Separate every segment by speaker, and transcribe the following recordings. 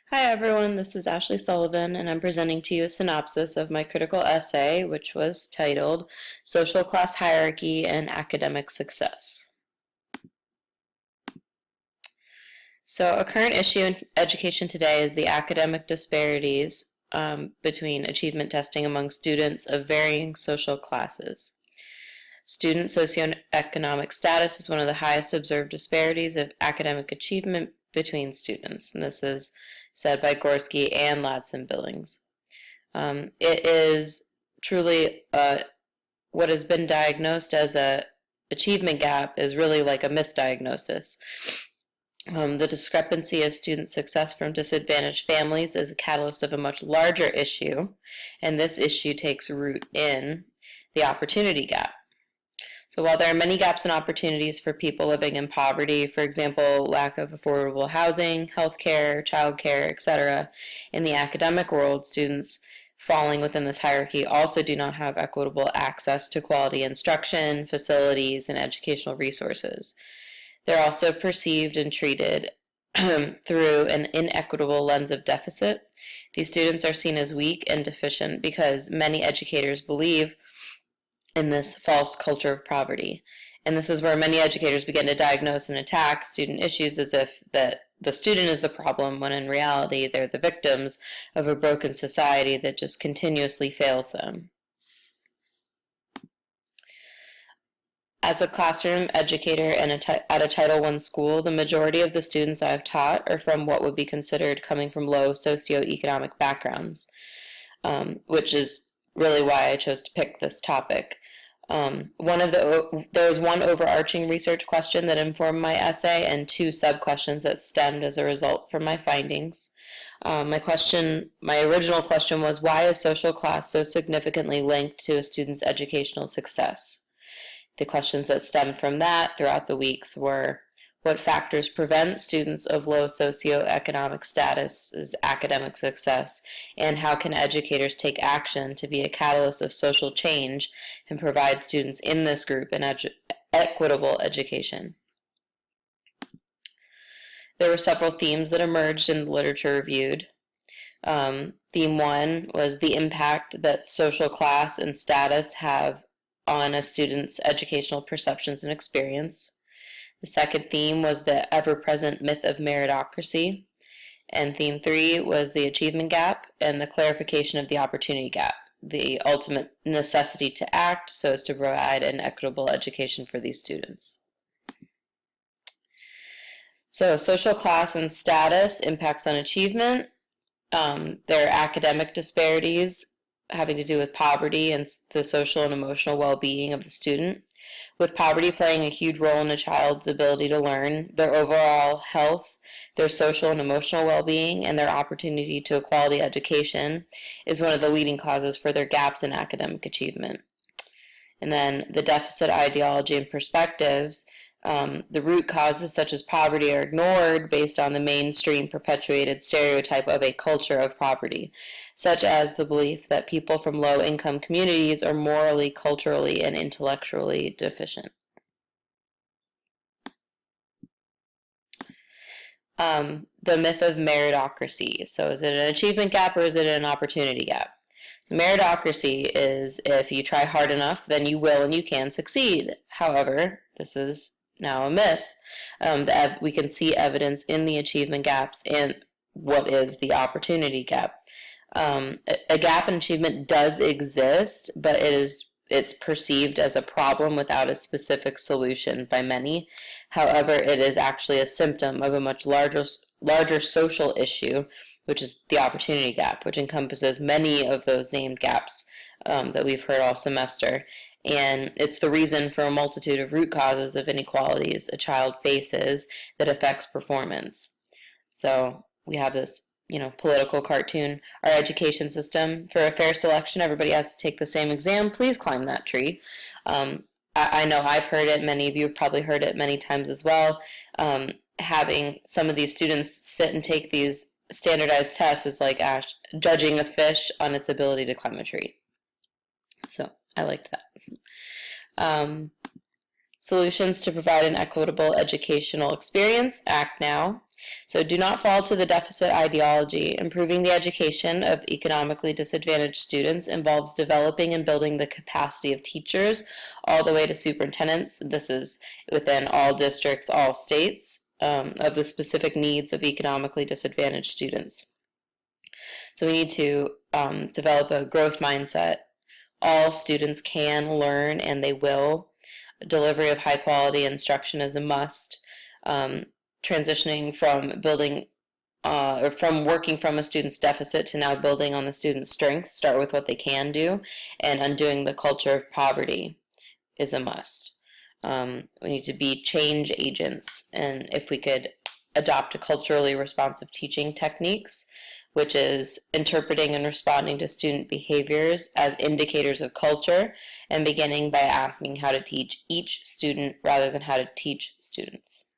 Speaker 1: Hi everyone, this is Ashley Sullivan, and I'm presenting to you a synopsis of my critical essay, which was titled Social Class Hierarchy and Academic Success. So, a current issue in education today is the academic disparities between achievement testing among students of varying social classes. Student socioeconomic status is one of the highest observed disparities of academic achievement between students, and this is said by Gorski and Ladson-Billings. It is truly what has been diagnosed as a achievement gap is really like a misdiagnosis. The discrepancy of student success from disadvantaged families is a catalyst of a much larger issue, and this issue takes root in the opportunity gap. So while there are many gaps in opportunities for people living in poverty, for example, lack of affordable housing, healthcare, childcare, etc., in the academic world, students falling within this hierarchy also do not have equitable access to quality instruction, facilities, and educational resources. They're also perceived and treated through an inequitable lens of deficit. These students are seen as weak and deficient because many educators believe in this false culture of poverty. And this is where many educators begin to diagnose and attack student issues as if that the student is the problem, when in reality they're the victims of a broken society that just continuously fails them. As a classroom educator at a Title I school, the majority of the students I've taught are from what would be considered coming from low socioeconomic backgrounds, which is really why I chose to pick this topic. There was one overarching research question that informed my essay and two sub-questions that stemmed as a result from my findings. My original question was, why is social class so significantly linked to a student's educational success? The questions that stemmed from that throughout the weeks were, what factors prevent students of low socioeconomic status's academic success, and how can educators take action to be a catalyst of social change and provide students in this group an equitable education? There were several themes that emerged in the literature reviewed. Theme one was the impact that social class and status have on a student's educational perceptions and experience. The second theme was the ever-present myth of meritocracy. And theme three was the achievement gap and the clarification of the opportunity gap, the ultimate necessity to act so as to provide an equitable education for these students. So social class and status impacts on achievement. There are academic disparities having to do with poverty and the social and emotional well-being of the student, with poverty playing a huge role in a child's ability to learn, their overall health, their social and emotional well-being, and their opportunity to a quality education is one of the leading causes for their gaps in academic achievement. And then the deficit ideology and perspectives. The root causes such as poverty are ignored based on the mainstream perpetuated stereotype of a culture of poverty, such as the belief that people from low-income communities are morally, culturally, and intellectually deficient. The myth of meritocracy. So is it an achievement gap or is it an opportunity gap? So meritocracy is if you try hard enough, then you will and you can succeed. However, this is now a myth. We can see evidence in the achievement gaps and what is the opportunity gap. A gap in achievement does exist, but it's perceived as a problem without a specific solution by many. However, it is actually a symptom of a much larger social issue, which is the opportunity gap, which encompasses many of those named gaps that we've heard all semester. And it's the reason for a multitude of root causes of inequalities a child faces that affects performance. So we have this, political cartoon. Our education system, for a fair selection, everybody has to take the same exam. Please climb that tree. I know I've heard it. Many of you have probably heard it many times as well. Having some of these students sit and take these standardized tests is like judging a fish on its ability to climb a tree. So I liked that. Solutions to provide an equitable educational experience, act now. So do not fall to the deficit ideology. Improving the education of economically disadvantaged students involves developing and building the capacity of teachers all the way to superintendents. This is within all districts, all states, of the specific needs of economically disadvantaged students. So we need to develop a growth mindset. All students can learn and they will. Delivery of high quality instruction is a must. Transitioning from building or from working from a student's deficit to now building on the student's strengths, start with what they can do, and undoing the culture of poverty is a must. We need to be change agents, and if we could adopt a culturally responsive teaching techniques, which is interpreting and responding to student behaviors as indicators of culture, and beginning by asking how to teach each student rather than how to teach students.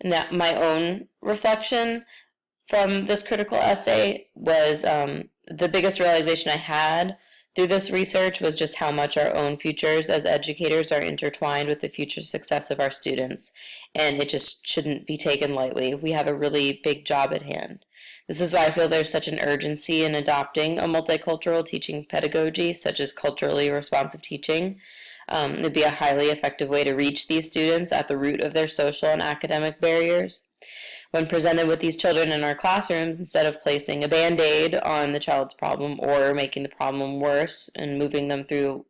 Speaker 1: Now, my own reflection from this critical essay was the biggest realization I had through this research was just how much our own futures as educators are intertwined with the future success of our students, and it just shouldn't be taken lightly. We have a really big job at hand. This is why I feel there's such an urgency in adopting a multicultural teaching pedagogy, such as culturally responsive teaching. It'd be a highly effective way to reach these students at the root of their social and academic barriers. When presented with these children in our classrooms, instead of placing a Band-Aid on the child's problem or making the problem worse and moving them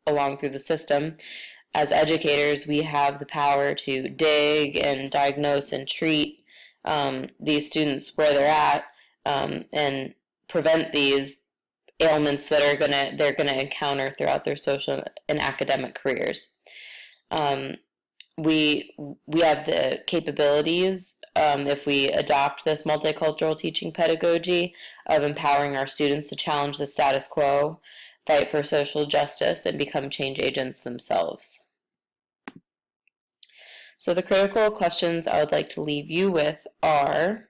Speaker 1: along through the system, as educators, we have the power to dig and diagnose and treat these students where they're at, and prevent these ailments that they're gonna encounter throughout their social and academic careers. We have the capabilities, if we adopt this multicultural teaching pedagogy, of empowering our students to challenge the status quo, fight for social justice, and become change agents themselves. So the critical questions I would like to leave you with are,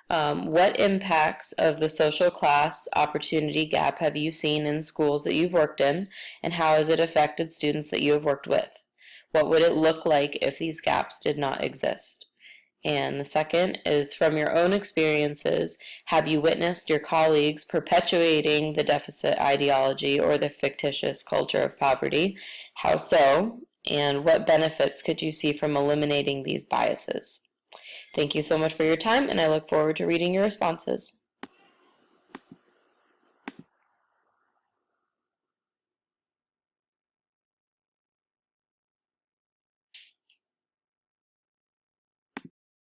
Speaker 1: what impacts of the social class opportunity gap have you seen in schools that you've worked in, and how has it affected students that you have worked with? What would it look like if these gaps did not exist? And the second is, from your own experiences, have you witnessed your colleagues perpetuating the deficit ideology or the fictitious culture of poverty? How so? And what benefits could you see from eliminating these biases? Thank you so much for your time, and I look forward to reading your responses.